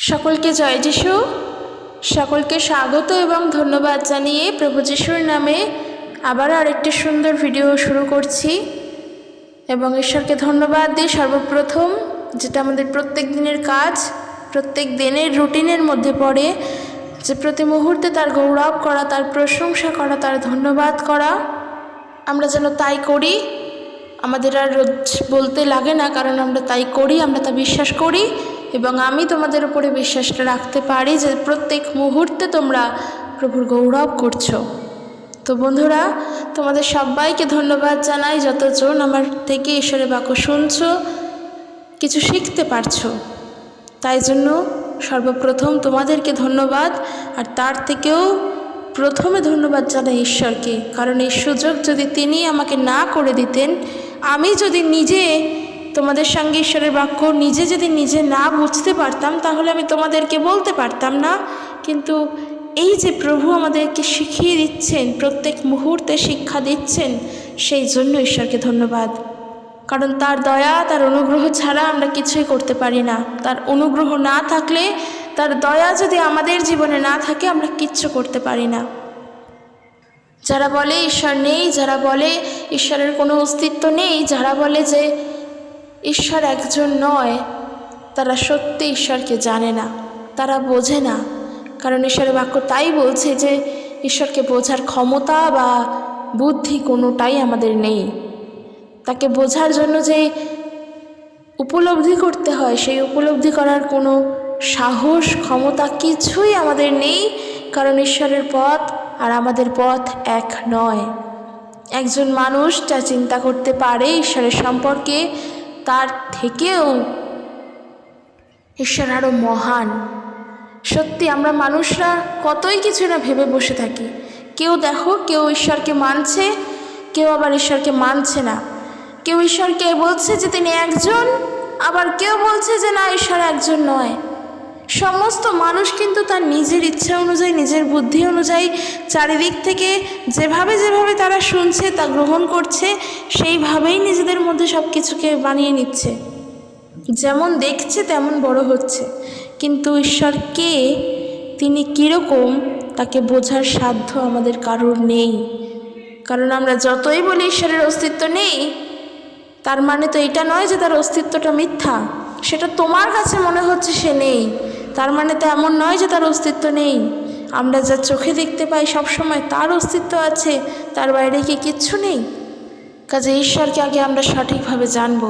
সকলকে জয় যিশু। সকলকে স্বাগত এবং ধন্যবাদ জানিয়ে প্রভু যিশুর নামে আবার আরেকটি সুন্দর ভিডিও শুরু করছি এবং ঈশ্বরকে ধন্যবাদ দিই সর্বপ্রথম, যেটা আমাদের প্রত্যেক দিনের কাজ, প্রত্যেক দিনের রুটিনের মধ্যে পড়ে, যে প্রতি মুহূর্তে তার গৌরব করা, তার প্রশংসা করা, তার ধন্যবাদ করা। আমরা যেন তাই করি, আমাদের আর রোজ বলতে লাগে না, কারণ আমরা তাই করি, আমরা তা বিশ্বাস করি এবং আমি তোমাদের উপরে বিশ্বাসটা রাখতে পারি যে প্রত্যেক মুহূর্তে তোমরা প্রভুর গৌরব করছো। তো বন্ধুরা, তোমাদের সবাইকে ধন্যবাদ জানাই যতজন আমার থেকে ঈশ্বরের বাক্য শুনছো, কিছু শিখতে পারছো, তাই জন্য সর্বপ্রথম তোমাদেরকে ধন্যবাদ। আর তার থেকেও প্রথমে ধন্যবাদ জানাই ঈশ্বরকে, কারণ এই সুযোগ যদি তিনি আমাকে না করে দিতেন, আমি যদি নিজে তোমাদের সঙ্গে ঈশ্বরের বাক্য নিজে না বুঝতে পারতাম, তাহলে আমি তোমাদেরকে বলতে পারতাম না। কিন্তু এই যে প্রভু আমাদেরকে শিখিয়ে দিচ্ছেন, প্রত্যেক মুহূর্তে শিক্ষা দিচ্ছেন, সেই জন্য ঈশ্বরকে ধন্যবাদ। কারণ তার দয়া, তার অনুগ্রহ ছাড়া আমরা কিছুই করতে পারি না। তার অনুগ্রহ না থাকলে, তার দয়া যদি আমাদের জীবনে না থাকে, আমরা কিচ্ছু করতে পারি না। যারা বলে ঈশ্বর নেই, যারা বলে ঈশ্বরের কোনো অস্তিত্ব নেই, যারা বলে যে ঈশ্বর একজন নয়, তারা সত্যি ঈশ্বরকে জানে না, তারা বোঝে না। কারণ ঈশ্বরের বাক্য তাই বলছে যে ঈশ্বরকে বোঝার ক্ষমতা বা বুদ্ধি কোনোটাই আমাদের নেই। তাকে বোঝার জন্য যে উপলব্ধি করতে হয়, সেই উপলব্ধি করার কোনো সাহস, ক্ষমতা কিছুই আমাদের নেই। কারণ ঈশ্বরের পথ আর আমাদের পথ এক নয়। একজন মানুষ যা চিন্তা করতে পারে ঈশ্বরের সম্পর্কে, তার থেকেও ঈশ্বর আরও মহান। সত্যি আমরা মানুষরা কতই কিছু না ভেবে বসে থাকি। কেউ দেখো, কেউ ঈশ্বরকে মানছে, কেউ আবার ঈশ্বরকে মানছে না। কেউ ঈশ্বরকে বলছে যে তিনি একজন, আবার কেউ বলছে যে না, ঈশ্বর একজন নয়। সমস্ত মানুষ কিন্তু তার নিজের ইচ্ছা অনুযায়ী, নিজের বুদ্ধি অনুযায়ী, চারিদিক থেকে যেভাবে তারা শুনছে, তা গ্রহণ করছে, সেইভাবেই নিজেদের মধ্যে সব কিছুকে বানিয়ে নিচ্ছে। যেমন দেখছে তেমন বড় হচ্ছে। কিন্তু ঈশ্বর কে, তিনি কীরকম, তাকে বোঝার সাধ্য আমাদের কারোর নেই। কারণ আমরা যতই বলি ঈশ্বরের অস্তিত্ব নেই, তার মানে তো এটা নয় যে তার অস্তিত্বটা মিথ্যা। সেটা তোমার কাছে মনে হচ্ছে সে নেই, তার মানে তো এমন নয় যে তার অস্তিত্ব নেই। আমরা যা চোখে দেখতে পাই সবসময় তার অস্তিত্ব আছে, তার বাইরে কি কিচ্ছু নেই? কাজে ঈশ্বরকে আগে আমরা সঠিকভাবে জানব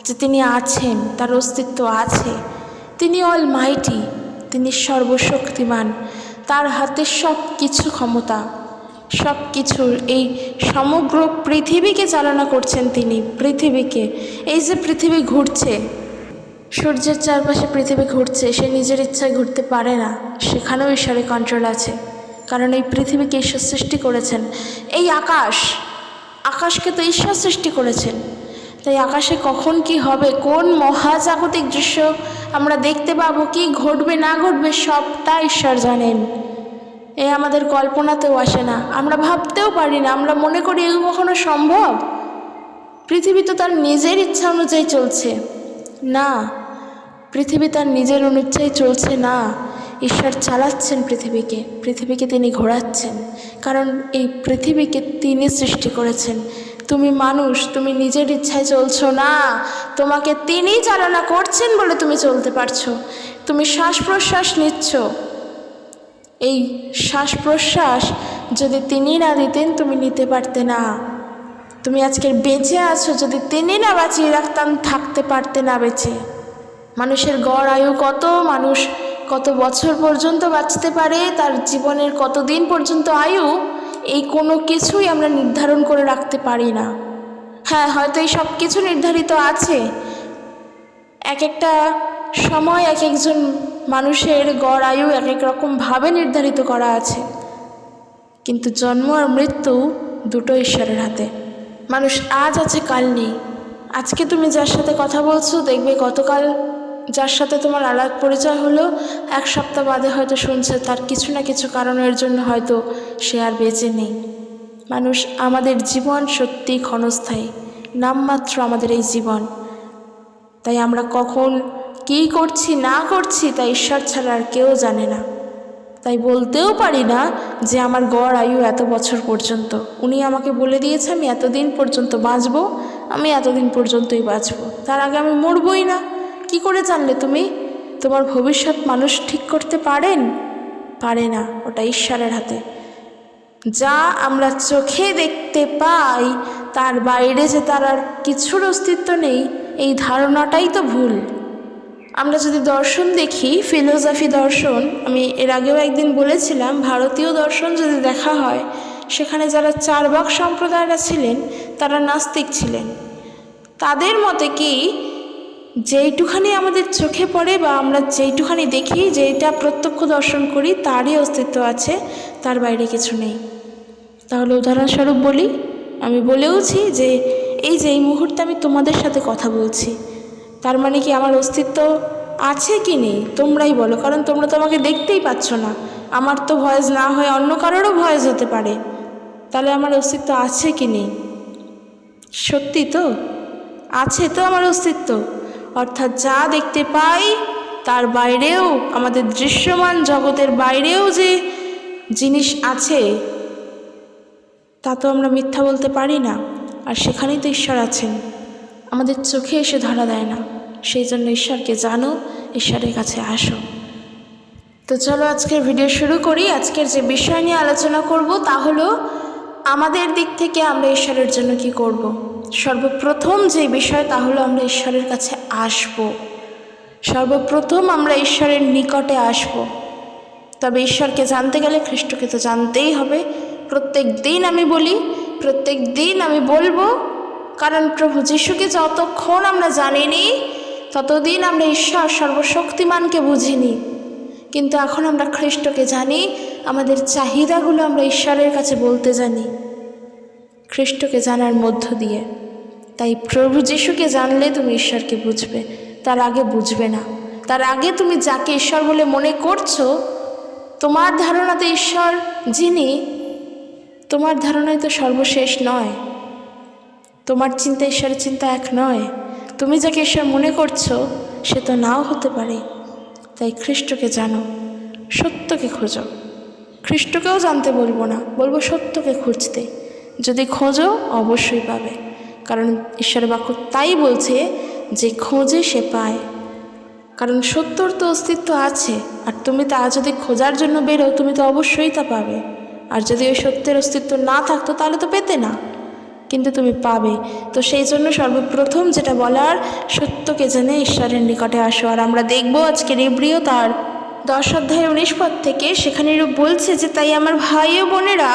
যে তিনি আছেন, তার অস্তিত্ব আছে। তিনি অলমাইটি, তিনি সর্বশক্তিমান, তার হাতে সব কিছু ক্ষমতা, সব কিছুর এই সমগ্র পৃথিবীকে চালনা করছেন তিনি। পৃথিবীকে, এই যে পৃথিবী ঘুরছে, সূর্যের চারপাশে পৃথিবী ঘুরছে, সে নিজের ইচ্ছায় ঘুরতে পারে না, সেখানেও ঈশ্বরের কন্ট্রোল আছে। কারণ এই পৃথিবীকে ঈশ্বর সৃষ্টি করেছেন। এই আকাশকে তো ঈশ্বর সৃষ্টি করেছেন। তাই আকাশে কখন কি হবে, কোন মহাজাগতিক দৃশ্য আমরা দেখতে পাবো, কি ঘটবে না ঘটবে, সবটা ঈশ্বর জানেন। এ আমাদের কল্পনাতেও আসে না, আমরা ভাবতেও পারি না। আমরা মনে করি এগুলো কখনো সম্ভব? পৃথিবী তো তার নিজের ইচ্ছা অনুযায়ী চলছে না, পৃথিবী তার নিজের অনুযায়ী চলছে না। ঈশ্বর চালাচ্ছেন পৃথিবীকে তিনি ঘোরাচ্ছেন। কারণ এই পৃথিবীকে তিনি সৃষ্টি করেছেন। তুমি মানুষ, তুমি নিজের ইচ্ছায় চলছো না, তোমাকে তিনি চালনা করছেন বলে তুমি চলতে পারছো। তুমি শ্বাস প্রশ্বাস নিচ্ছ, এই শ্বাস প্রশ্বাস যদি তিনি না দিতেন তুমি নিতে পারতে না। তুমি আজকের বেঁচে আছো, যদি তিনি না বাঁচিয়ে রাখতেন থাকতে পারতে না বেঁচে। মানুষের গড় আয়ু কত, মানুষ কত বছর পর্যন্ত বাঁচতে পারে, তার জীবনের কতদিন পর্যন্ত আয়ু, এই কোনো কিছুই আমরা নির্ধারণ করে রাখতে পারি না। হ্যাঁ, হয়তো এই সব কিছু নির্ধারিত আছে, এক একটা সময় এক একজন মানুষের গড় আয়ু এক এক রকমভাবে নির্ধারিত করা আছে, কিন্তু জন্ম আর মৃত্যু দুটো ঈশ্বরের হাতে। মানুষ আজ আছে, কাল নেই। আজকে তুমি যার সাথে কথা বলছো, দেখবে গতকাল যার সাথে তোমার আলাপ পরিচয় হলো, এক সপ্তাহ বাদে হয়তো শুনছে তার কিছু না কিছু কারণের জন্য হয়তো সে আর বেঁচে নেই। মানুষ, আমাদের জীবন সত্যি ক্ষণস্থায়ী, নামমাত্র আমাদের এই জীবন। তাই আমরা কখন কী করছি না করছি তা ঈশ্বর ছাড়া আর কেউ জানে না। তাই বলতেও পারি না যে আমার গড় আয়ু এত বছর পর্যন্ত। উনি আমাকে বলে দিয়েছে আমি এতদিন পর্যন্ত বাঁচব, আমি এতদিন পর্যন্তই বাঁচব, তার আগে আমি মরবই না। কি করে জানলে তুমি? তোমার ভবিষ্যৎ মানুষ ঠিক করতে পারে না, ওটা ঈশ্বরের হাতে। যা আমরা চোখে দেখতে পাই তার বাইরে যে তার আর কিছুর অস্তিত্ব নেই, এই ধারণাটাই তো ভুল। আমরা যদি দর্শন দেখি, ফিলোসফি দর্শন, আমি এর আগেও একদিন বলেছিলাম, ভারতীয় দর্শন যদি দেখা হয়, সেখানে যারা চার্বাক সম্প্রদায়রা ছিলেন তারা নাস্তিক ছিলেন। তাদের মতে কি, যেইটুখানি আমাদের চোখে পড়ে বা আমরা যেইটুখানি দেখি, যেটা প্রত্যক্ষ দর্শন করি তারই অস্তিত্ব আছে, তার বাইরে কিছু নেই। তাহলে উদাহরণস্বরূপ বলি, আমি বলেওছি যে এই মুহূর্তে আমি তোমাদের সাথে কথা বলছি, তার মানে কি আমার অস্তিত্ব আছে কি নেই? তোমরাই বলো, কারণ তোমরা তো আমাকে দেখতেই পাচ্ছ না। আমার তো ভয়েস না হয়ে অন্য কারোরও ভয়েস হতে পারে, তাহলে আমার অস্তিত্ব আছে কি নেই? সত্যি তো আছে, তো আমার অস্তিত্ব। অর্থাৎ যা দেখতে পাই তার বাইরেও, আমাদের দৃশ্যমান জগতের বাইরেও যে জিনিস আছে তা তো আমরা মিথ্যা বলতে পারি না। আর সেখানেই তো ঈশ্বর আছেন, আমাদের চোখে এসে ধরা দেয় না। সেই জন্য ঈশ্বরকে জানো, ঈশ্বরের কাছে আসো। তো চলো আজকের ভিডিও শুরু করি। আজকের যে বিষয় নিয়ে আলোচনা করব তা হলো আমাদের দিক থেকে আমরা ঈশ্বরের জন্য কি করব। সর্বপ্রথম যে বিষয় তা হলো আমরা ঈশ্বরের কাছে আসব। সর্বপ্রথম আমরা ঈশ্বরের নিকটে আসব। তবে ঈশ্বরকে জানতে গেলে খ্রিস্টকে তো জানতেই হবে। প্রত্যেক দিন আমি বলি, প্রত্যেক দিন আমি বলবো, কারণ প্রভু যিশুকে যতক্ষণ আমরা জানিনি ততদিন আমরা ঈশ্বর সর্বশক্তিমানকে বুঝিনি। কিন্তু এখন আমরা খ্রিস্টকে জানি, আমাদের চাহিদাগুলো আমরা ঈশ্বরের কাছে বলতে জানি খ্রিস্টকে জানার মধ্য দিয়ে। তাই প্রভু যিশুকে জানলে তুমি ঈশ্বরকে বুঝবে, তার আগে বুঝবে না। তার আগে তুমি যাকে ঈশ্বর বলে মনে করছো, তোমার ধারণাতে ঈশ্বর যিনি, তোমার ধারণায় তো সর্বশেষ নয়। তোমার চিন্তা ঈশ্বরের চিন্তা এক নয়। তুমি যাকে ঈশ্বর মনে করছো সে তো নাও হতে পারে। তাই খ্রিস্টকে জানো, সত্যকে খোঁজো। খ্রিস্টকেও জানতে বলবো না, বলবো সত্যকে খুঁজতে। যদি খোঁজো অবশ্যই পাবে, কারণ ঈশ্বরের বাক্য তাই বলছে যে খোঁজে সে পায়। কারণ সত্যর তো অস্তিত্ব আছে, আর তুমি তা যদি খোঁজার জন্য বেরো তুমি তো অবশ্যই তা পাবে। আর যদি ওই সত্যের অস্তিত্ব না থাকতো তাহলে তো পেতে না, কিন্তু তুমি পাবে। তো সেই জন্য সর্বপ্রথম যেটা বলার, সত্যকে জেনে ঈশ্বরের নিকটে আসো। আর আমরা দেখব আজকের ইব্রিয় তার 10 অধ্যায় 19 পদ থেকে, সেখানে বলছে যে তাই আমার ভাই ও বোনেরা,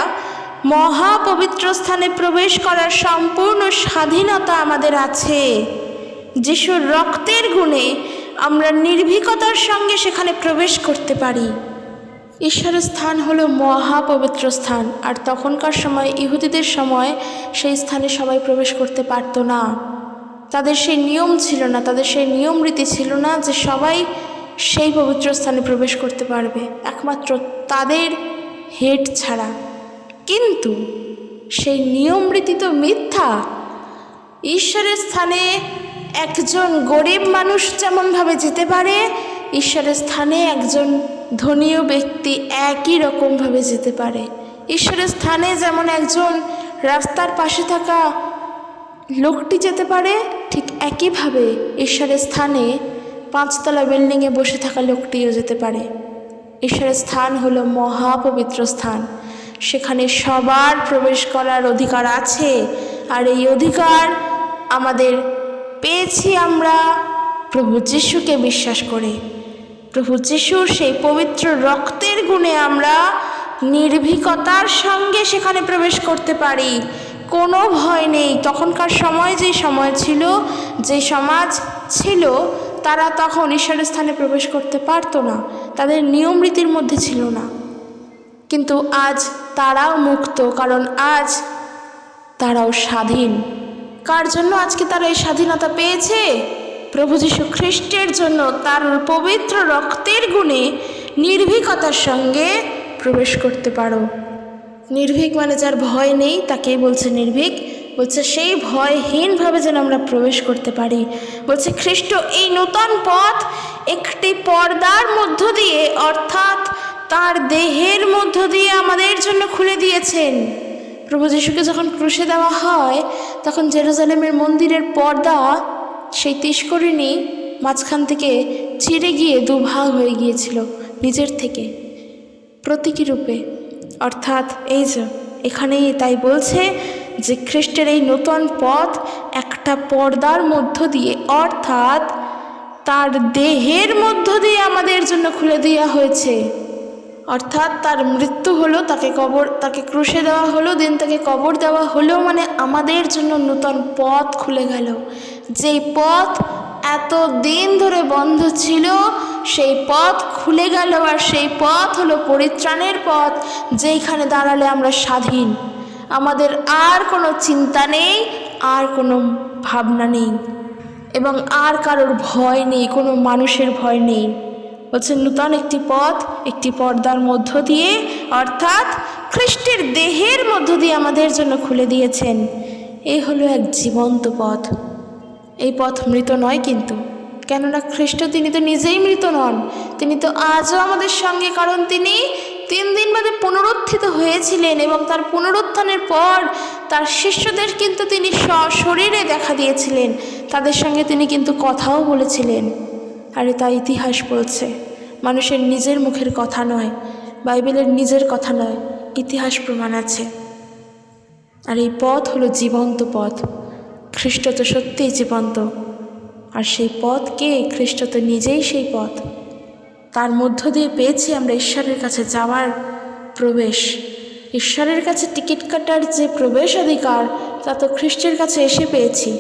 মহাপবিত্র স্থানে প্রবেশ করার সম্পূর্ণ স্বাধীনতা আমাদের আছে। যিশুর রক্তের গুণে আমরা নির্ভীকতার সঙ্গে সেখানে প্রবেশ করতে পারি। ঈশ্বরের স্থান হলো মহাপবিত্র স্থান। আর তখনকার সময়, ইহুদিদের সময়, সেই স্থানে সবাই প্রবেশ করতে পারতো না। তাদের সেই নিয়ম ছিল না, তাদের সেই নিয়ম রীতি ছিল না যে সবাই সেই পবিত্র স্থানে প্রবেশ করতে পারবে, একমাত্র তাদের হেড ছাড়া। কিন্তু সেই নিয়ম রীতি তো মিথ্যা। ঈশ্বরের স্থানে একজন গরিব মানুষ যেমনভাবে যেতে পারে, ঈশ্বরের স্থানে একজন ধনীয় ব্যক্তি একই রকমভাবে যেতে পারে। ঈশ্বরের স্থানে যেমন একজন রাস্তার পাশে থাকা লোকটি যেতে পারে, ঠিক একইভাবে ঈশ্বরের স্থানে 5তলা বিল্ডিংয়ে বসে থাকা লোকটিও যেতে পারে। ঈশ্বরের স্থান হলো মহাপবিত্র স্থান, সেখানে সবার প্রবেশ করার অধিকার আছে। আর এই অধিকার আমাদের পেয়েছি আমরা প্রভু যিশুকে বিশ্বাস করে। প্রভু যিশুর সেই পবিত্র রক্তের গুণে আমরা নির্ভীকতার সঙ্গে সেখানে প্রবেশ করতে পারি, কোনো ভয় নেই। তখনকার সময় যে সময় ছিল, যে সমাজ ছিল, তারা তখন ঈশ্বরের স্থানে প্রবেশ করতে পারতো না, তাদের নিয়ম রীতির মধ্যে ছিল না। কিন্তু আজ তারাও মুক্ত, কারণ আজ তারাও স্বাধীন। কার জন্য আজকে তারা এই স্বাধীনতা পেয়েছে? প্রভু যীশু খ্রিস্টের জন্য। তার পবিত্র রক্তের গুণে নির্ভীকতার সঙ্গে প্রবেশ করতে পারো। নির্ভীক মানে যার ভয় নেই তাকেই বলছে নির্ভীক। বলছে সেই ভয়হীনভাবে যেন আমরা প্রবেশ করতে পারি। বলছে খ্রিস্ট এই নূতন পথ একটি পর্দার মধ্য দিয়ে, অর্থাৎ তার দেহের মধ্য দিয়ে আমাদের জন্য খুলে দিয়েছেন। প্রভু যিশুকে যখন ক্রুশে দেওয়া হয় তখন জেরুজালেমের মন্দিরের পর্দা সেই তিস্করিণী মাঝখান থেকে চিরে গিয়ে দুভাগ হয়ে গিয়েছিল নিজের থেকে প্রতীকী রূপে। অর্থাৎ এই যে এখানেই তাই বলছে যে খ্রিস্টের এই নূতন পথ একটা পর্দার মধ্য দিয়ে, অর্থাৎ তার দেহের মধ্য দিয়ে আমাদের জন্য খুলে দেওয়া হয়েছে। অর্থাৎ তার মৃত্যু হলো, তাকে ক্রুশে দেওয়া হলো, দিন তাকে কবর দেওয়া হলো, মানে আমাদের জন্য নূতন পথ খুলে গেল। যেই পথ এত দিন ধরে বন্ধ ছিল সেই পথ খুলে গেল, আর সেই পথ হলো পরিত্রাণের পথ, যেইখানে দাঁড়ালে আমরা স্বাধীন। আমাদের আর কোনো চিন্তা নেই, আর কোনো ভাবনা নেই, এবং আর কারোর ভয় নেই, কোনো মানুষের ভয় নেই। বলছে নূতন একটি পথ একটি পর্দার মধ্য দিয়ে, অর্থাৎ খ্রিস্টের দেহের মধ্য দিয়ে আমাদের জন্য খুলে দিয়েছেন। এই হলো এক জীবন্ত পথ। এই পথ মৃত নয় কিন্তু, কেননা খ্রিস্ট তিনি তো নিজেই মৃত নন, তিনি তো আজও আমাদের সঙ্গে, কারণ তিনি 3 দিন বাদে পুনরুত্থিত হয়েছিলেন, এবং তার পুনরুত্থানের পর তার শিষ্যদের কিন্তু তিনি সশরীরে দেখা দিয়েছিলেন, তাদের সঙ্গে তিনি কিন্তু কথাও বলেছিলেন। আর তা ইতিহাস বলছে, মানুষের নিজের মুখের কথা নয়, বাইবেলের নিজের কথা নয়, ইতিহাস প্রমাণ আছে। আর এই পথ হলো জীবন্ত পথ। খ্রিস্ট তো সত্যিই জীবন্ত, আর সেই পথ কে? খ্রিস্ট তো নিজেই সেই পথ। তার মধ্য দিয়ে পেয়েছি আমরা ঈশ্বরের কাছে যাওয়ার প্রবেশ। ঈশ্বরের কাছে টিকিট কাটার যে প্রবেশ অধিকার, তা তো খ্রিস্টের কাছে এসে পেয়েছি।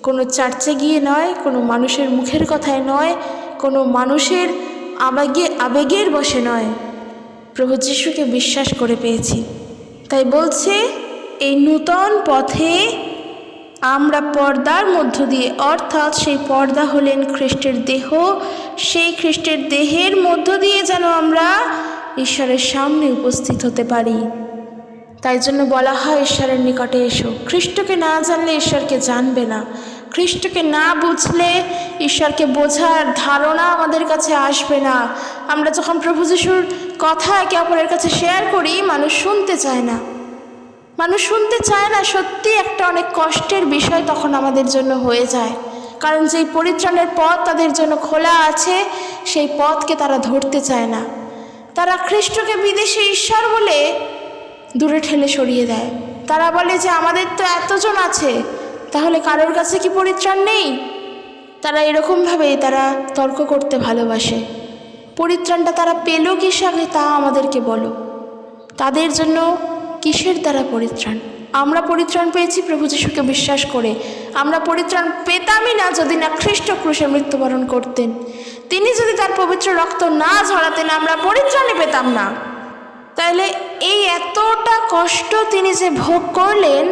কোনো চার্চে গিয়ে নয়, কোনো মানুষের মুখের কথায় নয়, কোনো মানুষের আবেগের বশে নয়, প্রভু যিশুকে বিশ্বাস করে পেয়েছি। তাই বলছে এই নূতন পথে আমরা পর্দার মধ্য দিয়ে, অর্থাৎ সেই পর্দা হলেন খ্রিস্টের দেহ, সেই খ্রিস্টের দেহের মধ্য দিয়ে যেন আমরা ঈশ্বরের সামনে উপস্থিত হতে পারি। তাই জন্য বলা হয় ঈশ্বরের নিকটে এসো। খ্রিস্টকে না জানলে ঈশ্বরকে জানবে না, খ্রিস্টকে না বুঝলে ঈশ্বরকে বোঝার ধারণা আমাদের কাছে আসবে না। আমরা যখন প্রভু যিশুর কথা একে অপরের কাছে শেয়ার করি, মানুষ শুনতে চায় না, সত্যি একটা অনেক কষ্টের বিষয় তখন আমাদের জন্য হয়ে যায়, কারণ যেই পরিত্রাণের পথ তাদের জন্য খোলা আছে সেই পথকে তারা ধরতে চায় না। তারা খ্রিস্টকে বিদেশি ঈশ্বর বলে দূরে ঠেলে সরিয়ে দেয়। তারা বলে যে আমাদের তো এতজন আছে, তাহলে কারোর কাছে কি পরিত্রাণ নেই? তারা এরকমভাবেই তারা তর্ক করতে ভালোবাসে। পরিত্রাণটা তারা পেল কিসে তা আমাদেরকে বলো। তাদের জন্য কিসের দ্বারা পরিত্রাণ? আমরা পরিত্রাণ পেয়েছি প্রভু যিশুকে বিশ্বাস করে। আমরা পরিত্রাণ পেতামই না যদি না খ্রিস্ট ক্রুশে মৃত্যুবরণ করতেন। তিনি যদি তার পবিত্র রক্ত না ঝরাতেন, আমরা পরিত্রাণই পেতাম না। তাইলে এই এতটা কষ্ট তিনি যে ভোগ করলেন,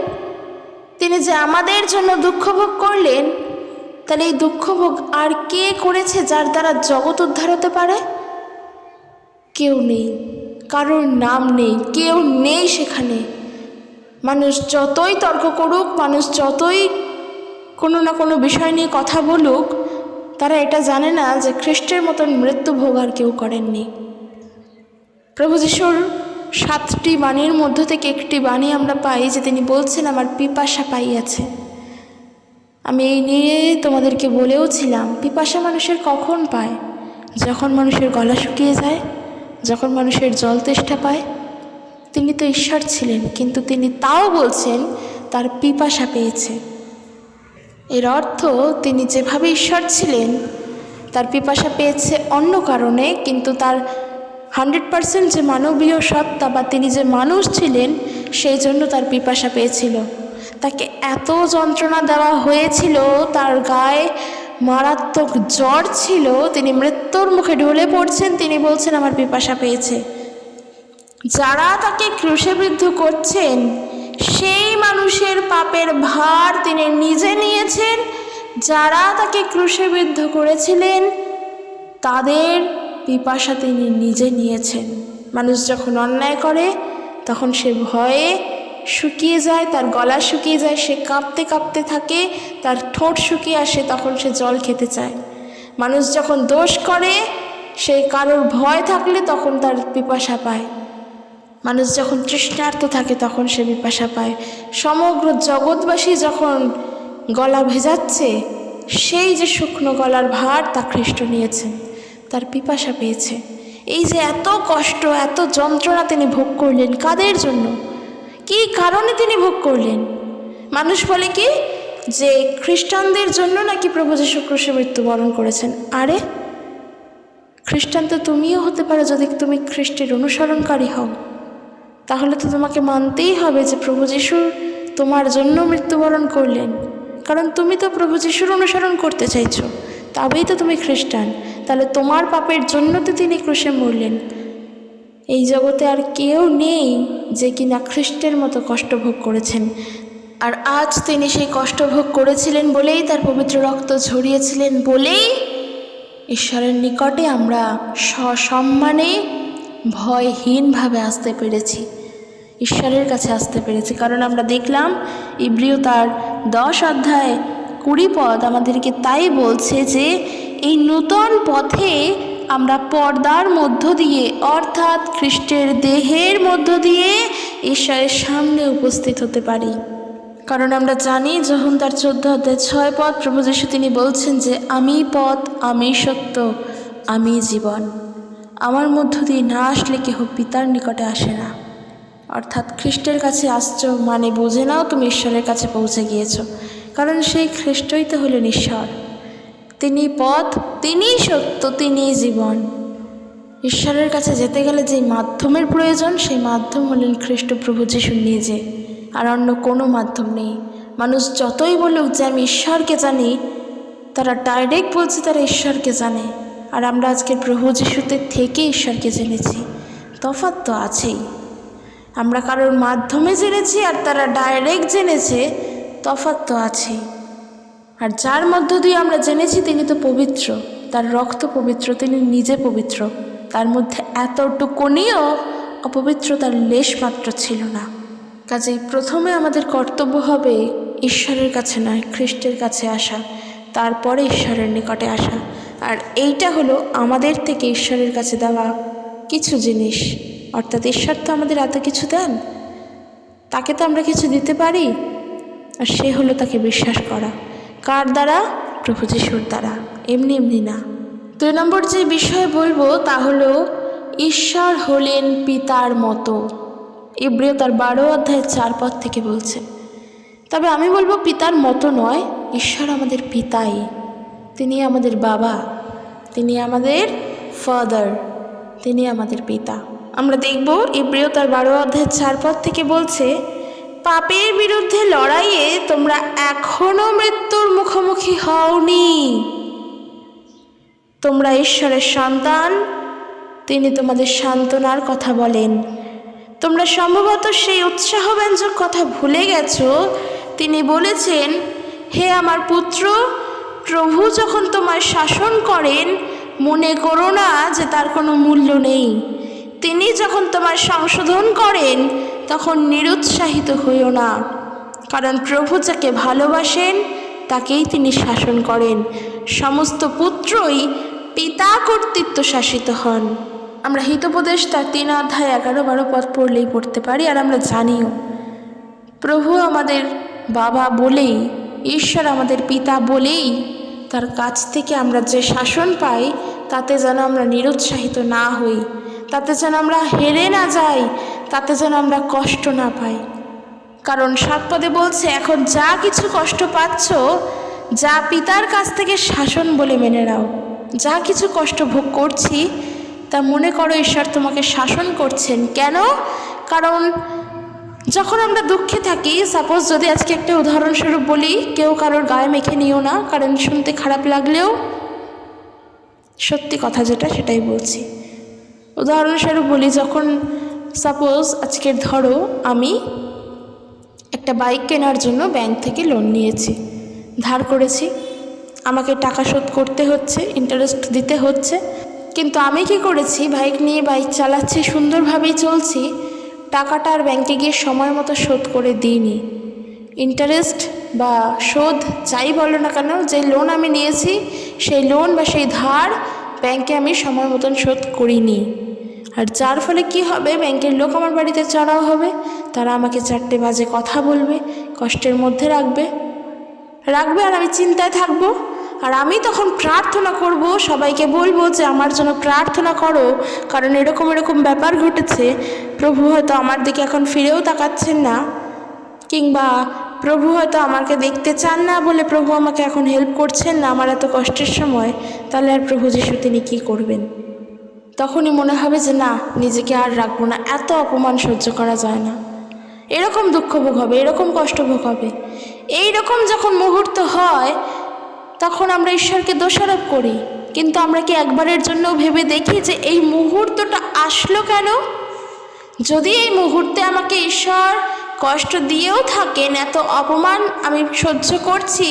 তিনি যে আমাদের জন্য দুঃখ ভোগ করলেন, তাহলে এই দুঃখ ভোগ আর কে করেছে যার দ্বারা জগৎ উদ্ধার হতে পারে? কেউ নেই, কারোর নাম নেই, কেউ নেই সেখানে। মানুষ যতই তর্ক করুক, মানুষ যতই কোনো না কোনো বিষয় নিয়ে কথা বলুক, তারা এটা জানে না যে খ্রিস্টের মতন মৃত্যু ভোগ আর কেউ করেননি। প্রভু যিশুর 7টি বাণীর মধ্য থেকে একটি বাণী আমরা পাই যে তিনি বলছেন আমার পিপাসা পাইয়াছে। আমি এই নিয়ে তোমাদেরকে বলেওছিলাম, পিপাসা মানুষের কখন পায়? যখন মানুষের গলা শুকিয়ে যায়, যখন মানুষের জল তেষ্টা পায়। তিনি তো ঈশ্বর ছিলেন, কিন্তু তিনি তাও বলছেন তার পিপাসা পেয়েছে। এর অর্থ তিনি যেভাবে ঈশ্বর ছিলেন তার পিপাসা পেয়েছে অন্য কারণে, কিন্তু তার 100% যে মানবীয় সত্তা বা তিনি যে মানুষ ছিলেন সেই জন্য তার পিপাসা পেয়েছিল। তাকে এত যন্ত্রণা দেওয়া হয়েছিল, তার গায়ে মারাত্মক জ্বর ছিল, তিনি মৃত্যুর মুখে ঢলে পড়ছেন, তিনি বলছেন আমার পিপাসা পেয়েছে। যারা তাকে ক্রুশবিদ্ধ করছেন সেই মানুষের পাপের ভার তিনি নিজে নিয়েছেন। যারা তাকে ক্রুশবিদ্ধ করেছিলেন তাদের পিপাসা তিনি নিজে নিয়েছেন। মানুষ যখন অন্যায় করে তখন সে ভয়ে শুকিয়ে যায়, তার গলা শুকিয়ে যায়, সে কাঁপতে কাঁপতে থাকে, তার ঠোঁট শুকিয়ে আসে, তখন সে জল খেতে চায়। মানুষ যখন দোষ করে, সে কারোর ভয় থাকলে তখন তার পিপাসা পায়। মানুষ যখন তৃষ্ণার্ত থাকে তখন সে পিপাসা পায়। সমগ্র জগৎবাসী যখন গলা ভেজাচ্ছে, সেই যে শুকনো গলার ভার তা খ্রিস্ট নিয়েছেন, তার পিপাসা পেয়েছে। এই যে এত কষ্ট, এত যন্ত্রণা তিনি ভোগ করলেন, কাদের জন্য, কী কারণে তিনি ভোগ করলেন? মানুষ বলে কি যে খ্রিস্টানদের জন্য নাকি প্রভু যীশু ক্রুশে মৃত্যুবরণ করেছেন। আরে খ্রিস্টান তো তুমিও হতে পারো, যদি তুমি খ্রিস্টের অনুসরণকারী হও। তাহলে তো তোমাকে মানতেই হবে যে প্রভু যীশু তোমার জন্য মৃত্যুবরণ করলেন, কারণ তুমি তো প্রভু যীশুর অনুসরণ করতে চাইছো, তবেই তো তুমি খ্রিস্টান। তাহলে তোমার পাপের জন্য তো তিনি ক্রুশে মরলেন। এই জগতে আর কেউ নেই যে কিনা খ্রিস্টের মতো কষ্ট ভোগ করেছেন। আর আজ তিনি সেই কষ্ট ভোগ করেছিলেন বলেই, তার পবিত্র রক্ত ঝরিয়েছিলেন বলেই ঈশ্বরের নিকটে আমরা সসম্মানে ভয়হীনভাবে আসতে পেরেছি, ঈশ্বরের কাছে আসতে পেরেছি। কারণ আমরা দেখলাম ইব্রিয় তার 10 অধ্যায় 20 পদ আমাদেরকে তাই বলছে যে এই নূতন পথে আমরা পর্দার মধ্য দিয়ে, অর্থাৎ খ্রিস্টের দেহের মধ্য দিয়ে ঈশ্বরের সামনে উপস্থিত হতে পারি। কারণ আমরা জানি যখন তার 14 অধ্যায় 6 পদ প্রভু যীশু তিনি বলছেন যে আমি পথ, আমি সত্য, আমি জীবন, আমার মধ্য দিয়ে না আসলে কেহ পিতার নিকটে আসে না। অর্থাৎ খ্রিস্টের কাছে আসছো মানে বুঝে নাও তুমি ঈশ্বরের কাছে পৌঁছে গিয়েছো, কারণ সেই খ্রিস্টই তো হলেন ঈশ্বর। তিনি পথ, তিনিই সত্য, তিনিই জীবন। ঈশ্বরের কাছে যেতে গেলে যেই মাধ্যমের প্রয়োজন, সেই মাধ্যম হলেন খ্রিস্ট প্রভু যীশু নিজে, আর অন্য কোনো মাধ্যম নেই। মানুষ যতই বলুক যে আমি ঈশ্বরকে জানি, তারা ডাইরেক্ট বলছে তারা ঈশ্বরকে জানে, আর আমরা আজকে প্রভু যীশুতে থেকে ঈশ্বরকে জেনেছি। তফাৎ তো আছেই। আমরা কারোর মাধ্যমে জেনেছি আর তারা ডাইরেক্ট জেনেছে, তফাৎ তো আছেই। আর যার মধ্য দিয়ে আমরা জেনেছি তিনি তো পবিত্র, তার রক্ত পবিত্র, তিনি নিজে পবিত্র, তার মধ্যে এতটুকুনিও অপবিত্রতার লেশ মাত্র ছিল না। কাজেই প্রথমে আমাদের কর্তব্য হবে ঈশ্বরের কাছে নয়, খ্রিস্টের কাছে আসা, তারপরে ঈশ্বরের নিকটে আসা। আর এইটা হলো আমাদের থেকে ঈশ্বরের কাছে দেওয়া কিছু জিনিস। অর্থাৎ ঈশ্বর তো আমাদের এত কিছু দেন, তাকে তো আমরা কিছু দিতে পারি, আর সে হলো তাকে বিশ্বাস করা। কার দ্বারা? প্রভু যীশুর দ্বারা, এমনি এমনি না। 2 নম্বর যে বিষয়ে বলবো তা হলো ঈশ্বর হলেন পিতার মতো। ইব্রিয় তার 12 অধ্যায় 4 পদ থেকে বলছে। তবে আমি বলবো পিতার মতো নয়, ঈশ্বর আমাদের পিতাই, তিনি আমাদের বাবা, তিনি আমাদের ফাদার, তিনি আমাদের পিতা। আমরা দেখব ইব্রিয় তার 12 অধ্যায় 4 পদ থেকে বলছে, পাপের বিরুদ্ধে লড়াইয়ে তোমরা এখনো মৃত্যুর মুখোমুখি হওনি। তোমরা ঈশ্বরের সন্তান, তিনি তোমাদের সান্ত্বনার কথা বলেন। তোমরা সম্ভবত সেই উৎসাহব্যঞ্জক কথা ভুলে গেছো। তিনি বলেছেন, হে আমার পুত্র, প্রভু যখন তোমায় শাসন করেন মনে করো না যে তার কোনো মূল্য নেই। তিনি যখন তোমায় সংশোধন করেন তখন নিরুৎসাহিত হইও না, কারণ প্রভু যাকে ভালোবাসেন তাকেই তিনি শাসন করেন। সমস্ত পুত্রই পিতা কর্তৃত্ব শাসিত হন। আমরা হিতোপদেশ তার 3 অধ্যায় 11-12 পদ পড়লেই পড়তে পারি, আর আমরা জানিও প্রভু আমাদের বাবা বলেই, ঈশ্বর আমাদের পিতা বলেই তার কাছ থেকে আমরা যে শাসন পাই তাতে যেন আমরা নিরুৎসাহিত না হই, তাতে যেন আমরা হেরে না যাই, তাতে যেন আমরা কষ্ট না পাই। কারণ 7 পদে বলছে, এখন যা কিছু কষ্ট পাচ্ছ যা পিতার কাছ থেকে শাসন বলে মেনে নাও। যা কিছু কষ্ট ভোগ করছি তা মনে করো ঈশ্বর তোমাকে শাসন করছেন। কেন? কারণ যখন আমরা দুঃখে থাকি, সাপোজ যদি আজকে একটা উদাহরণস্বরূপ বলি, কেউ কারোর গায়ে মেখে নিও না, কারণ শুনতে খারাপ লাগলেও সত্যি কথা যেটা সেটাই বলছি। উদাহরণস্বরূপ বলি, যখন সাপোজ আজকের ধরো আমি একটা বাইক কেনার জন্য ব্যাংক থেকে লোন নিয়েছি, ধার করেছি, আমাকে টাকা শোধ করতে হচ্ছে, ইন্টারেস্ট দিতে হচ্ছে, কিন্তু আমি কি করেছি, বাইক নিয়ে বাইক চালাচ্ছি, সুন্দরভাবেই চলছি, টাকাটা আর ব্যাংকে গিয়ে সময় মতো শোধ করে দিইনি। ইন্টারেস্ট বা শোধ যাই বলো না কেন, যে লোন আমি নিয়েছি সেই লোন বা সেই ধার ব্যাংকে আমি সময় মতন শোধ করিনি। আর যার ফলে কি হবে, ব্যাংকের লোক আমার বাড়িতে চড়াও হবে, তারা আমাকে 4টে বাজে কথা বলবে, কষ্টের মধ্যে রাখবে আর আমি চিন্তায় থাকবো। আর আমি তখন প্রার্থনা করব, সবাইকে বলবো যে আমার জন্য প্রার্থনা করো, কারণ এরকম ব্যাপার ঘটেছে। প্রভু হয়তো আমার দিকে এখন ফিরেও তাকাচ্ছেন না, কিংবা প্রভু হয়তো আমাকে দেখতে চান না বলে প্রভু আমাকে এখন হেল্প করছেন না আমার এত কষ্টের সময়। তাহলে আর প্রভু যিশু তিনি কী করবেন? তখনই মনে হবে যে না, নিজেকে আর রাখবো না, এত অপমান সহ্য করা যায় না, এরকম দুঃখ ভোগ হবে, এরকম কষ্ট ভোগ হবে। এইরকম যখন মুহূর্ত হয় তখন আমরা ঈশ্বরকে দোষারোপ করি, কিন্তু আমরা কি একবারের জন্য ভেবে দেখি যে এই মুহূর্তটা আসলো কেন? যদি এই মুহূর্তে আমাকে ঈশ্বর কষ্ট দিয়েও থাকেন, এত অপমান আমি সহ্য করছি,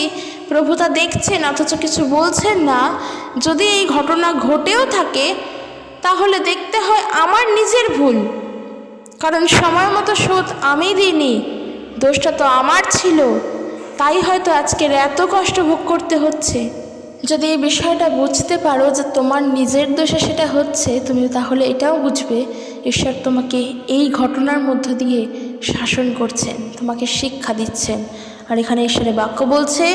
প্রভু তা দেখছেন অথচ কিছু বলছেন না, যদি এই ঘটনা ঘটেও থাকে তাহলে দেখতে হয় আমার নিজের ভুল, কারণ সময় মতো শোধ আমি দিইনি, দোষটা তো আমার ছিল, তাই হয়তো আজকের এত কষ্ট ভোগ করতে হচ্ছে। যদি এই বিষয়টা বুঝতে পারো যে তোমার নিজের দোষে সেটা হচ্ছে, তুমি তাহলে এটাও বুঝবে ঈশ্বর তোমাকে এই ঘটনার মধ্য দিয়ে শাসন করছেন, তোমাকে শিক্ষা দিচ্ছেন। আর এখানে ঈশ্বরের বাক্য বলছে,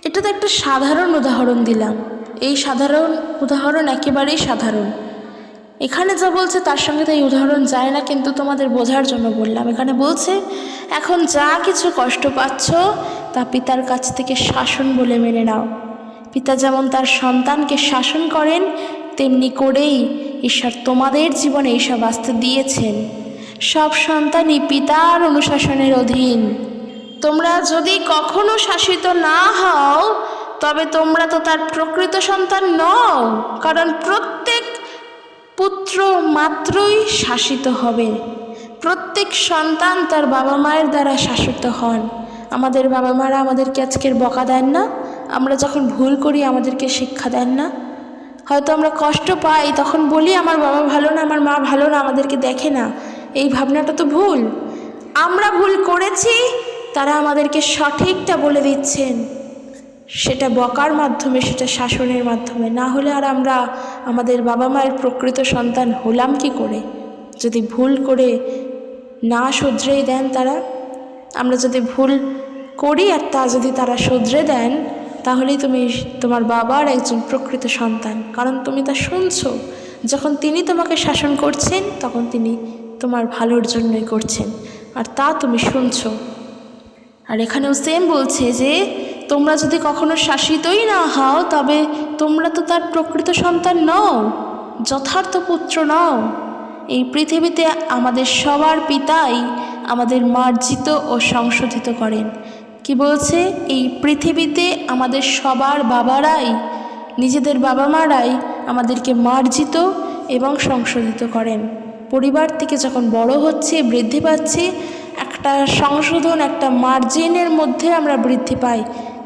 এটা তো একটা সাধারণ উদাহরণ দিলাম, এই সাধারণ উদাহরণ একেবারেই সাধারণ, এখানে যা বলছে তার সঙ্গে তো এই উদাহরণ যায় না, কিন্তু তোমাদের বোঝার জন্য বললাম। এখানে বলছে, এখন যা কিছু কষ্ট পাচ্ছ তা পিতার কাছ থেকে শাসন বলে মেনে নাও। পিতা যেমন তার সন্তানকে শাসন করেন, তেমনি করেই ঈশ্বর তোমাদের জীবনে এইসব আসতে দিয়েছেন। সব সন্তানই পিতার অনুশাসনের অধীন। তোমরা যদি কখনো শাসিত না হও তবে তোমরা তো তার প্রকৃত সন্তান নও, কারণ প্রত্যেক পুত্র মাত্রই শাসিত হবে। প্রত্যেক সন্তান তার বাবা মায়ের দ্বারা শাসিত হন। আমাদের বাবা মারা আমাদেরকে আজকের বকা দেন না, আমরা যখন ভুল করি আমাদেরকে শিক্ষা দেন না। হয়তো আমরা কষ্ট পাই, তখন বলি আমার বাবা ভালো না, আমার মা ভালো না, আমাদেরকে দেখে না। এই ভাবনাটা তো ভুল। আমরা ভুল করেছি, তারা আমাদেরকে সঠিকটা বলে দিচ্ছেন, সেটা বকার মাধ্যমে, সেটা শাসনের মাধ্যমে। না হলে আর আমরা আমাদের বাবা মায়ের প্রকৃত সন্তান হলাম কি করে? যদি ভুল করে না শুধরেই দেন তারা, আমরা যদি ভুল করি আর তা যদি তারা শুধরে দেন, তাহলেই তুমি তোমার বাবার একজন প্রকৃত সন্তান, কারণ তুমি তা শুনছো। যখন তিনি তোমাকে শাসন করছেন তখন তিনি তোমার ভালোর জন্যই করছেন, আর তা তুমি শুনছো। আর এখানেও সেম বলছে যে তোমরা যদি কখনো শাসিতই না হও তবে তোমরা তো তার প্রকৃত সন্তান নও, যথার্থ পুত্র নও। এই পৃথিবীতে আমাদের সবার পিতাই আমাদের মার্জিত ও সংশোধিত করেন। কি বলছে? এই পৃথিবীতে আমাদের সবার বাবারাই, নিজেদের বাবা মারাই আমাদেরকে মার্জিত এবং সংশোধিত করেন। পরিবার থেকে যখন বড় হচ্ছে, বৃদ্ধি পাচ্ছি, একটা সংশোধন, একটা মার্জিনের মধ্যে আমরা বৃদ্ধি পাই,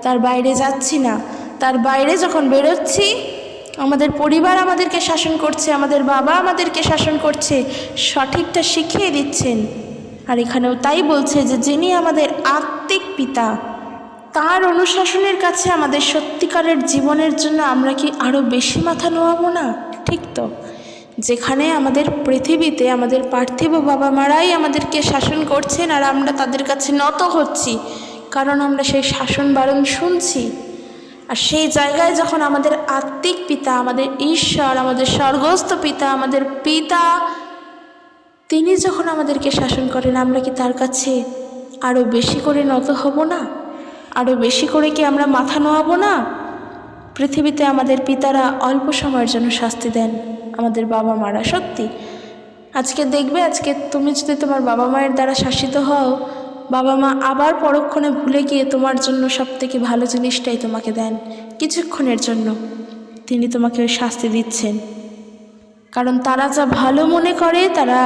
তার বাইরে যাচ্ছি না। তার বাইরে যখন বেরোচ্ছি, আমাদের পরিবার আমাদেরকে শাসন করছে, আমাদের বাবা আমাদেরকে শাসন করছে, সঠিকটা শিখিয়ে দিচ্ছেন। আর এখানেও তাই বলছে যে যিনি আমাদের আত্মিক পিতা, তার অনুশাসনের কাছে আমাদের সত্যিকারের জীবনের জন্য আমরা কি আরও বেশি মাথা নোয়াবো না? ঠিক তো, যেখানে আমাদের পৃথিবীতে আমাদের পার্থিব বাবা মারাই আমাদেরকে শাসন করছেন আর আমরা তাদের কাছে নত হচ্ছি, কারণ আমরা সেই শাসন বারণ শুনছি। আর সেই জায়গায় যখন আমাদের আত্মিক পিতা, আমাদের ঈশ্বর, আমাদের স্বর্গস্থ পিতা, আমাদের পিতা, তিনি যখন আমাদেরকে শাসন করেন, আমরা কি তার কাছে আরও বেশি করে নত হব না? আরও বেশি করে কি আমরা মাথা নোয়াবো না? পৃথিবীতে আমাদের পিতারা অল্প সময়ের জন্য শাস্তি দেন, আমাদের বাবা মারা। সত্যি আজকে দেখবে, আজকে তুমি যদি তোমার বাবা মায়ের দ্বারা শাসিত হও, বাবা মা আবার পরক্ষণে ভুলে গিয়ে তোমার জন্য সবথেকে ভালো জিনিসটাই তোমাকে দেন। কিছুক্ষণের জন্য তিনি তোমাকে ওই শাস্তি দিচ্ছেন, কারণ তারা যা ভালো মনে করে তারা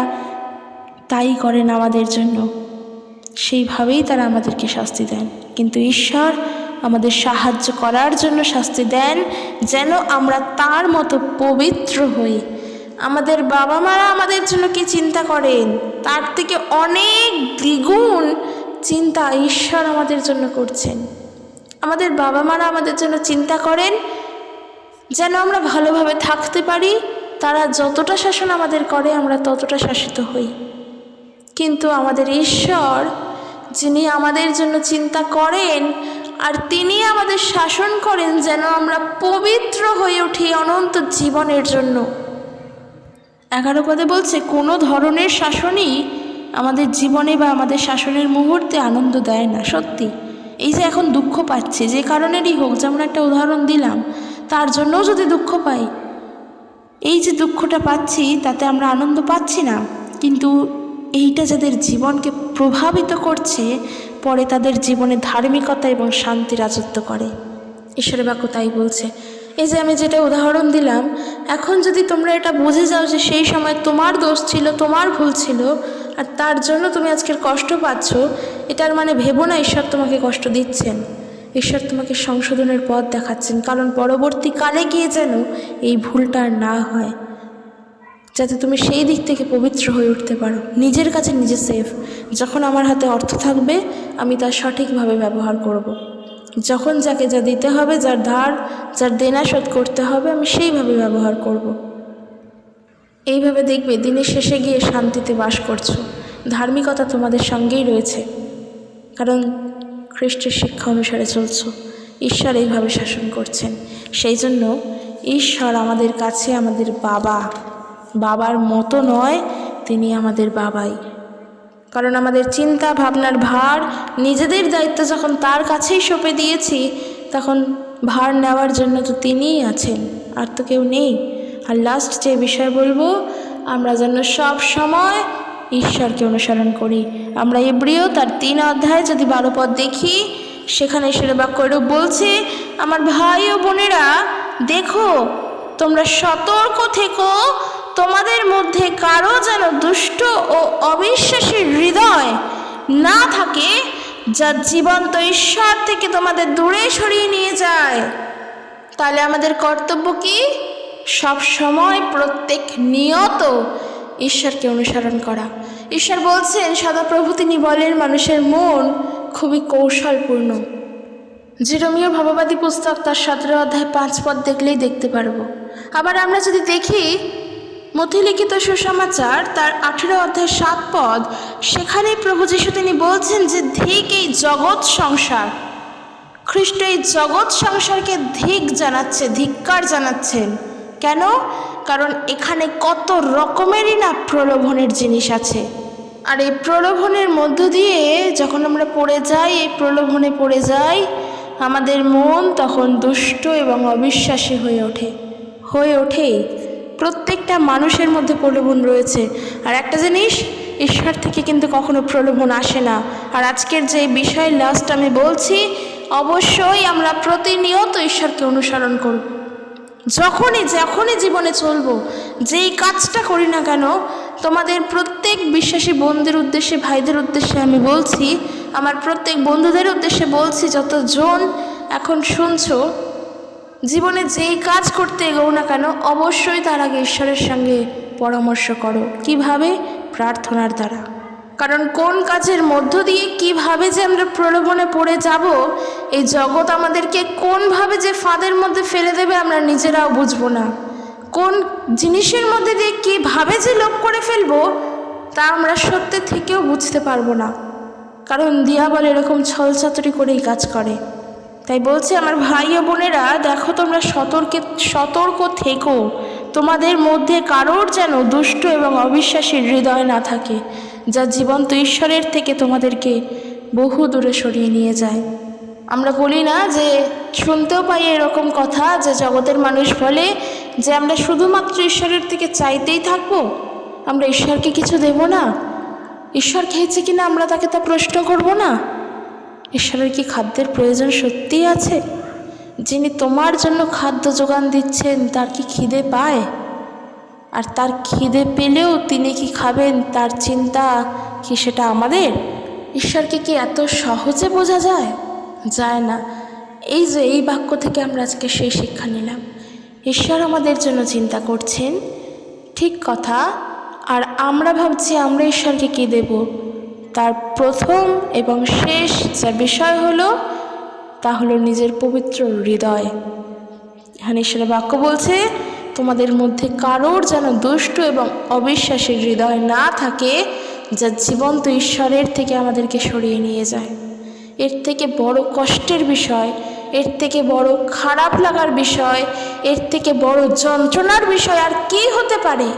তাই করেন আমাদের জন্য, সেইভাবেই তারা আমাদেরকে শাস্তি দেন। কিন্তু ঈশ্বর আমাদের সাহায্য করার জন্য শাস্তি দেন, যেন আমরা তার মতো পবিত্র হই, আমাদের বাবা মারা আমাদের জন্য কি চিন্তা করেন, তার থেকে অনেক দ্বিগুণ চিন্তা ঈশ্বর আমাদের জন্য করছেন। আমাদের বাবা মারা আমাদের জন্য চিন্তা করেন যেন আমরা ভালোভাবে থাকতে পারি। তারা যতটা শাসন আমাদের করে আমরা ততটা শাসিত হই। কিন্তু আমাদের ঈশ্বর, যিনি আমাদের জন্য চিন্তা করেন আর তিনি আমাদের শাসন করেন যেন আমরা পবিত্র হয়ে উঠি অনন্ত জীবনের জন্য। 11 পদে বলছে, কোনো ধরনের শাসনই আমাদের জীবনে বা আমাদের শাসনের মুহূর্তে আনন্দ দেয় না। সত্যি, এই যে এখন দুঃখ পাচ্ছি, যে কারণেরই হোক, যেমন একটা উদাহরণ দিলাম, তার জন্যও যদি দুঃখ পাই, এই যে দুঃখটা পাচ্ছি তাতে আমরা আনন্দ পাচ্ছি না। কিন্তু এইটা যাদের জীবনকে প্রভাবিত করছে, পরে তাদের জীবনে ধার্মিকতা এবং শান্তি রাজত্ব করে। ঈশ্বরের বাক্য তাই বলছে। এই যে আমি যেটা উদাহরণ দিলাম, এখন যদি তোমরা এটা বুঝে যাও যে সেই সময় তোমার দোষ ছিল, তোমার ভুল ছিল, আর তার জন্য তুমি আজকের কষ্ট পাচ্ছ, এটার মানে ভেবো না ঈশ্বর তোমাকে কষ্ট দিচ্ছেন। ঈশ্বর তোমাকে সংশোধনের পথ দেখাচ্ছেন, কারণ পরবর্তীকালে গিয়ে যেন এই ভুলটা আর না হয়, যাতে তুমি সেই দিক থেকে পবিত্র হয়ে উঠতে পারো, নিজের কাছে নিজে সেফ। যখন আমার হাতে অর্থ থাকবে আমি তা সঠিকভাবে ব্যবহার করব। যখন যাকে যা দিতে হবে, যার ধার, যার দেনা শোধ করতে হবে, আমি সেইভাবে ব্যবহার করব। এইভাবে দেখবে দিনের শেষে গিয়ে শান্তিতে বাস করছো। ধার্মিকতা তোমাদের সঙ্গেই রয়েছে, কারণ খ্রিস্টের শিক্ষা অনুসারে চলছো। ঈশ্বর এইভাবে শাসন করছেন। সেই জন্য ঈশ্বর আমাদের কাছে আমাদের বাবার মতো নয়, তিনি আমাদের বাবাই। কারণ আমাদের চিন্তা ভাবনার ভার, নিজেদের দায়িত্ব যখন তার কাছেই সঁপে দিয়েছি, তখন ভার নেওয়ার জন্য তো তিনিই আছেন, আর তো কেউ নেই। আর লাস্ট যে বিষয় বলবো, আমরা যেন সব সময় ঈশ্বরকে অনুসরণ করি। আমরা ইব্রিয় তার 3 অধ্যায় যদি 12 পদ দেখি, সেখানে ঈশ্বরের বাক্য এরূপ বলছে, আমার ভাই ও বোনেরা, দেখো তোমরা সতর্ক থেকো, তোমাদের মধ্যে কারো যেন দুষ্ট ও অবিশ্বাসী হৃদয় না থাকে, যা জীবন্ত ঈশ্বর থেকে তোমাদের দূরে সরিয়ে নিয়ে যায়। তাহলে আমাদের কর্তব্য কি? সব সময়, প্রত্যেক নিয়ত ঈশ্বরকে অনুসরণ করা। ঈশ্বর বলছেন, সদাপ্রভু তিনি বলেন, মানুষের মন খুবই কৌশলপূর্ণ। যেরমীয় ভাববাদী পুস্তক তার 17 অধ্যায় 5 পদ দেখলেই দেখতে পারবো। আবার আমরা যদি দেখি মথি লিখিত সুসমাচার তার 18 অধ্যায় 7 পদ, সেখানে প্রভু যীশু তিনি বলছেন যে ধিক এই জগৎ সংসার। খ্রিস্ট এই জগৎ সংসারকে ধিক্কার জানাচ্ছেন। কেন? কারণ এখানে কত রকমেরই না প্রলোভনের জিনিস আছে। আর এই প্রলোভনের মধ্য দিয়ে যখন আমরা পড়ে যাই, এই প্রলোভনে পড়ে যাই, আমাদের মন তখন দুষ্ট এবং অবিশ্বাসী হয়ে ওঠে। প্রত্যেকটা মানুষের মধ্যে প্রলোভন রয়েছে। আর একটা জিনিস, ঈশ্বর থেকে কিন্তু কখনো প্রলোভন আসে না। আর আজকের যে বিষয় লাস্ট আমি বলছি, অবশ্যই আমরা প্রতিনিয়ত ঈশ্বরকে অনুসরণ করব। যখনই জীবনে চলবো, যেই কাজটা করি না কেন, তোমাদের প্রত্যেক বিশ্বাসী বোনদের উদ্দেশ্যে, ভাইদের উদ্দেশ্যে আমি বলছি, আমার প্রত্যেক বন্ধুদের উদ্দেশ্যে বলছি, যতজন এখন শুনছো, জীবনে যেই কাজ করতে এগোও না কেন, অবশ্যই তার আগে ঈশ্বরের সঙ্গে পরামর্শ করো। কিভাবে? প্রার্থনার দ্বারা। কারণ কোন কাজের মধ্য দিয়ে কিভাবে যে আমরা প্রলোভনে পড়ে যাব, এই জগৎ আমাদেরকে কোনভাবে যে ফাঁদের মধ্যে ফেলে দেবে আমরা নিজেরাও বুঝবো না। কোন জিনিসের মধ্যে দিয়ে কিভাবে যে লোভ করে ফেলবো, তা আমরা সত্যি থেকেও বুঝতে পারবো না। কারণ দিয়াবল এরকম ছলচাতুরি করেই কাজ করে। তাই বলছি, আমার ভাই ও বোনেরা, দেখো তোমরা সতর্ক থেকো, তোমাদের মধ্যে কারোর যেন দুষ্ট এবং অবিশ্বাসী হৃদয় না থাকে, যা জীবন্ত ঈশ্বরের থেকে তোমাদেরকে বহু দূরে সরিয়ে নিয়ে যায়। আমরা বলি না যে, শুনতেও পাই এরকম কথা যে জগতের মানুষ বলে যে আমরা শুধুমাত্র ঈশ্বরের থেকে চাইতেই থাকবো, আমরা ঈশ্বরকে কিছু দেব না। ঈশ্বর খেয়েছে কিনা আমরা তাকে তা প্রশ্ন করব না। ঈশ্বরের কি খাদ্যের প্রয়োজন সত্যিই আছে? যিনি তোমার জন্য খাদ্য যোগান দিচ্ছেন, তার কি খিদে পায়? আর তার খিদে পেলেও তিনি কি খাবেন, তার চিন্তা কি সেটা আমাদের? ঈশ্বরকে কি এত সহজে বোঝা যায় না। এই বাক্য থেকে আমরা আজকে সেই শিক্ষা নিলাম। ঈশ্বর আমাদের জন্য চিন্তা করছেন, ঠিক কথা। আর আমরা ভাবছি আমরা ঈশ্বরকে কী দেব। তার প্রথম এবং শেষ যে বিষয় হলো তা হলো নিজের পবিত্র হৃদয়। এখানে ঈশ্বরের বাক্য বলছে, তোমাদের মধ্যে কারোর যেন দুষ্ট এবং অবিশ্বাসী হৃদয় না থাকে, যা জীবন্ত ঈশ্বরের থেকে আমাদেরকে সরিয়ে নিয়ে যায়। এর থেকে বড় কষ্টের বিষয়, এর থেকে বড় খারাপ লাগার বিষয়, এর থেকে বড় যন্ত্রণার বিষয় আর কী হতে পারে,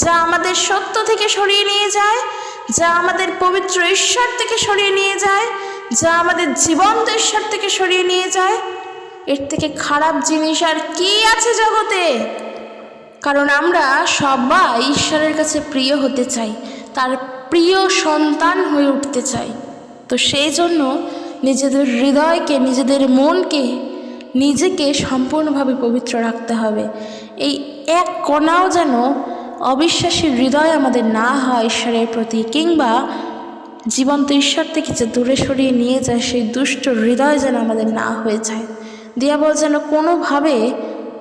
যা আমাদের সত্য থেকে সরিয়ে নিয়ে যায়, যা আমাদের পবিত্র ঈশ্বর থেকে সরিয়ে নিয়ে যায়, যা আমাদের জীবন্ত ঈশ্বর থেকে সরিয়ে নিয়ে যায়। এর থেকে খারাপ জিনিস আর কি আছে জগতে? কারণ আমরা সবাই ঈশ্বরের কাছে প্রিয় হতে চাই, তার প্রিয় সন্তান হয়ে উঠতে চাই। তো সেই জন্য নিজেদের হৃদয়কে, নিজেদের মনকে, নিজেকে সম্পূর্ণভাবে পবিত্র রাখতে হবে। এই এক কণাও যেন অবিশ্বাসী হৃদয় আমাদের না হয় ঈশ্বরের প্রতি, কিংবা জীবন্ত ঈশ্বর থেকে যে দূরে সরিয়ে নিয়ে যায় সেই দুষ্ট হৃদয় যেন আমাদের না হয়ে যায়। দিয়াবল যেন কোনোভাবে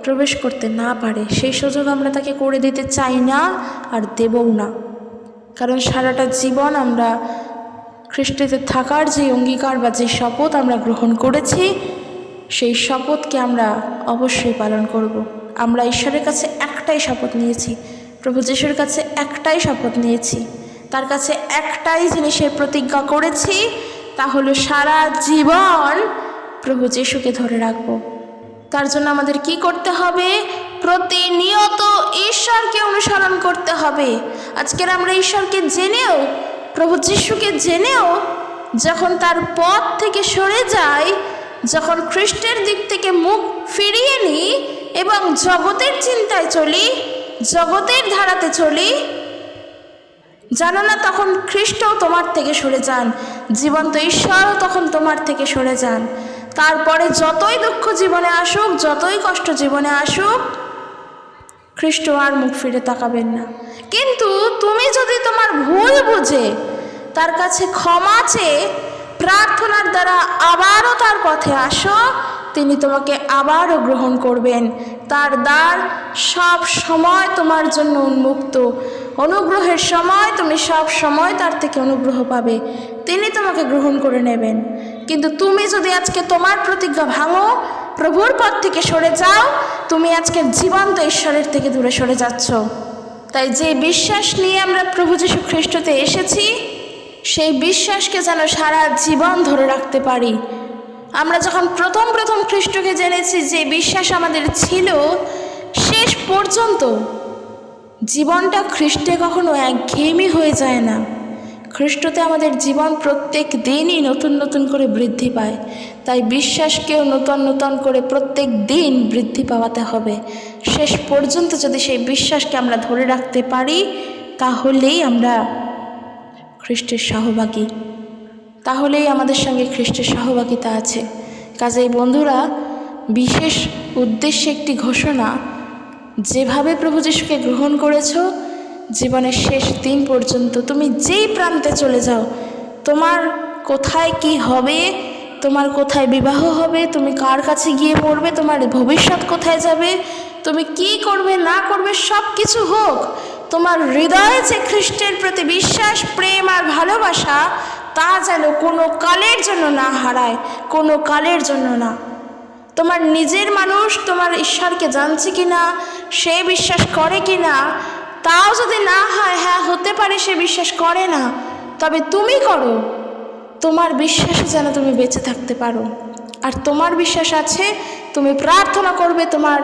প্রবেশ করতে না পারে, সেই সুযোগ আমরা তাকে করে দিতে চাই না আর দেবও না। কারণ সারাটা জীবন আমরা খ্রিস্টতে থাকার যে অঙ্গীকার বা যে শপথ আমরা গ্রহণ করেছি, সেই শপথকে আমরা অবশ্যই পালন করব। আমরা ঈশ্বরের কাছে একটাই শপথ নিয়েছি, প্রভু যিশুর কাছে একটাই শপথ নিয়েছি, তার কাছে একটাই জিনিসের প্রতিজ্ঞা করেছি, তা হলো সারা জীবন প্রভু যিশুকে ধরে রাখব। তার জন্য আমাদের কি করতে হবে? প্রতিনিয়ত ঈশ্বরকে অনুসরণ করতে হবে। আজকের আমরা ঈশ্বরকে জেনেও, প্রভু যিশুকে জেনেও যখন তার পথ থেকে সরে যাই, যখন খ্রিস্টের দিক থেকে মুখ ফিরিয়ে নিই এবং জগতের চিন্তায় চলি, জগতের ধারাতে চলি, জানো না তখন খ্রিস্টও তোমার থেকে সরে যান, জীবন্ত ঈশ্বরও তখন তোমার থেকে সরে যান। তারপরে যতই দুঃখ জীবনে আসুক, যতই কষ্ট জীবনে আসুক, খ্রিস্ট আর মুখ ফিরে তাকাবেন না। কিন্তু তুমি যদি তোমার ভুল বুঝে তার কাছে ক্ষমা চেয়ে প্রার্থনার দ্বারা আবারও তার পথে আসো, তিনি তোমাকে আবারও গ্রহণ করবেন। তার দ্বার সব সময় তোমার জন্য উন্মুক্ত। অনুগ্রহের সময় তুমি সব সময় তার থেকে অনুগ্রহ পাবে, তিনি তোমাকে গ্রহণ করে নেবেন। কিন্তু তুমি যদি আজকে তোমার প্রতিজ্ঞা ভাঙো, প্রভুর পথ থেকে সরে যাও, তুমি আজকে জীবন্ত ঈশ্বরের থেকে দূরে সরে যাচ্ছ। তাই যে বিশ্বাস নিয়ে আমরা প্রভু যীশু খ্রিস্টতে এসেছি, সেই বিশ্বাসকে যেন সারা জীবন ধরে রাখতে পারি। আমরা যখন প্রথম খ্রিস্টকে জেনেছি, যে বিশ্বাস আমাদের ছিল, শেষ পর্যন্ত জীবনটা খ্রিস্টে কখনো একঘেয়েমি হয়ে যায় না। খ্রিস্টতে আমাদের জীবন প্রত্যেক দিনই নতুন নতুন করে বৃদ্ধি পায়। তাই বিশ্বাসকেও নতুন করে প্রত্যেক দিন বৃদ্ধি পাওয়াতে হবে। শেষ পর্যন্ত যদি সেই বিশ্বাসকে আমরা ধরে রাখতে পারি, তাহলেই আমরা খ্রিস্টের সহভাগী, তাহলেই আমাদের সঙ্গে খ্রিস্টের সহভাগিতা আছে। কাজেই বন্ধুরা, বিশেষ উদ্দেশ্যে একটি ঘোষণা, যেভাবে প্রভু যিশুকে গ্রহণ করেছো, জীবনের শেষ দিন পর্যন্ত তুমি যেই প্রান্তে চলে যাও, তোমার কোথায় কি হবে, তোমার কোথায় বিবাহ হবে, তুমি কার কাছে গিয়ে পড়বে, তোমার ভবিষ্যৎ কোথায় যাবে, তুমি কি করবে না করবে, সব কিছু হোক, তোমার হৃদয়ে যে খ্রিস্টের প্রতি বিশ্বাস, প্রেম আর ভালোবাসা, তা যেন কোনো কালের জন্য না হারায়, কোনো কালের জন্য না। তোমার নিজের মানুষ তোমার ঈশ্বরকে জানছে কি না, সে বিশ্বাস করে কি না, তাও যদি না হয়, হ্যাঁ হতে পারে সে বিশ্বাস করে না, তবে তুমি করো, তোমার বিশ্বাসে যেন তুমি বেঁচে থাকতে পারো। আর তোমার বিশ্বাস আছে, তুমি প্রার্থনা করবে, তোমার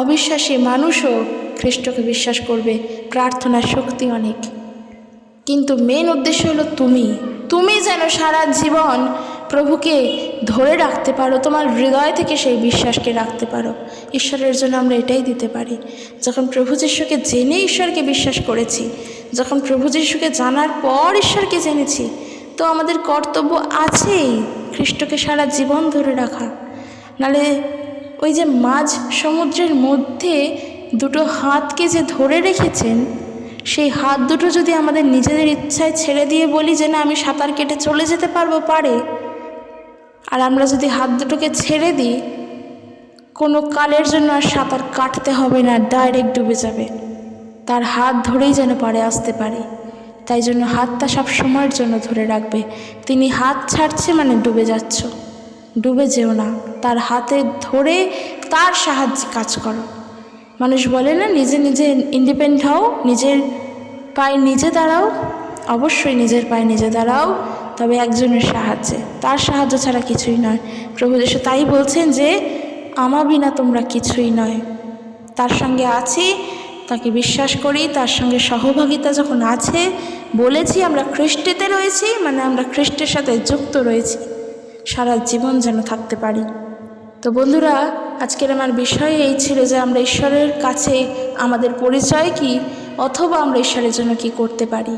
অবিশ্বাসী মানুষও খ্রিস্টকে বিশ্বাস করবে। প্রার্থনার শক্তি অনেক, কিন্তু মেন উদ্দেশ্য হলো তুমি যেন সারা জীবন প্রভুকে ধরে রাখতে পারো, তোমার হৃদয় থেকে সেই বিশ্বাসকে রাখতে পারো। ঈশ্বরের জন্য আমরা এটাই দিতে পারি। যখন প্রভু যিশুকে জেনে ঈশ্বরকে বিশ্বাস করেছি, যখন প্রভু যিশুকে জানার পর ঈশ্বরকে জেনেছি, তো আমাদের কর্তব্য আছেই খ্রিস্টকে সারা জীবন ধরে রাখা। নালে ওই যে মাঝ সমুদ্রের মধ্যে দুটো হাতকে যে ধরে রেখেছেন, সেই হাত দুটো যদি আমাদের নিজেদের ইচ্ছায় ছেড়ে দিয়ে বলি যে না আমি সাঁতার কেটে চলে যেতে পারবো, পারে। আর আমরা যদি হাত দুটোকে ছেড়ে দিই, কোনো কালের জন্য আর সাঁতার কাটতে হবে না, ডাইরেক্ট ডুবে যাবে। তার হাত ধরেই যেন পারে আসতে পারে। তাই জন্য হাতটা সব সময়ের জন্য ধরে রাখবে। তিনি হাত ছাড়ছে মানে ডুবে যাচ্ছ, ডুবে যেও না, তার হাতে ধরে তার সাহায্যে কাজ করো। মানুষ বলে না নিজে নিজে ইন্ডিপেন্ডেন্ট হও, নিজের পায়ে নিজে দাঁড়াও। অবশ্যই নিজের পায়ে নিজে দাঁড়াও, তবে একজনের সাহায্যে, তার সাহায্য ছাড়া কিছুই নয়। প্রভু যীশু তাই বলছেন যে আমা বিনা তোমরা কিছুই নয়। তার সঙ্গে আছি, তাকে বিশ্বাস করি, তার সঙ্গে সহভাগিতা যখন আছে, বলেছি আমরা খ্রিস্টেতে রয়েছি মানে আমরা খ্রিস্টের সাথে যুক্ত রয়েছি, সারা জীবন যেন থাকতে পারি। তো বন্ধুরা, আজকের আমার বিষয় এই ছিল যে আমরা ঈশ্বরের কাছে আমাদের পরিচয় কি, অথবা আমরা ঈশ্বরের জন্য কি করতে পারি।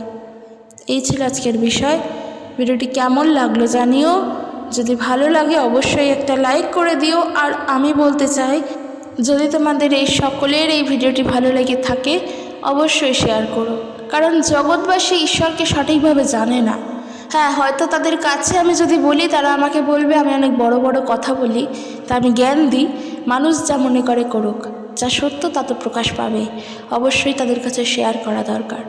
এই ছিল আজকের বিষয়। ভিডিওটি কেমন লাগলো জানিও, যদি ভালো লাগে অবশ্যই একটা লাইক করে দিও। আর আমি বলতে চাই, যদি তোমাদের এই সকলের এই ভিডিওটি ভালো লেগে থাকে অবশ্যই শেয়ার করো, কারণ জগৎবাসী ঈশ্বরকে সঠিকভাবে জানে না। হ্যাঁ, হয়তো তাদের কাছে আমি যদি বলি তারা আমাকে বলবে আমি অনেক বড় বড় কথা বলি, তা আমি জ্ঞান দিই। মানুষ যা মনে করে করুক, যা সত্য তা তো প্রকাশ পাবে। অবশ্যই তাদের কাছে শেয়ার করা দরকার।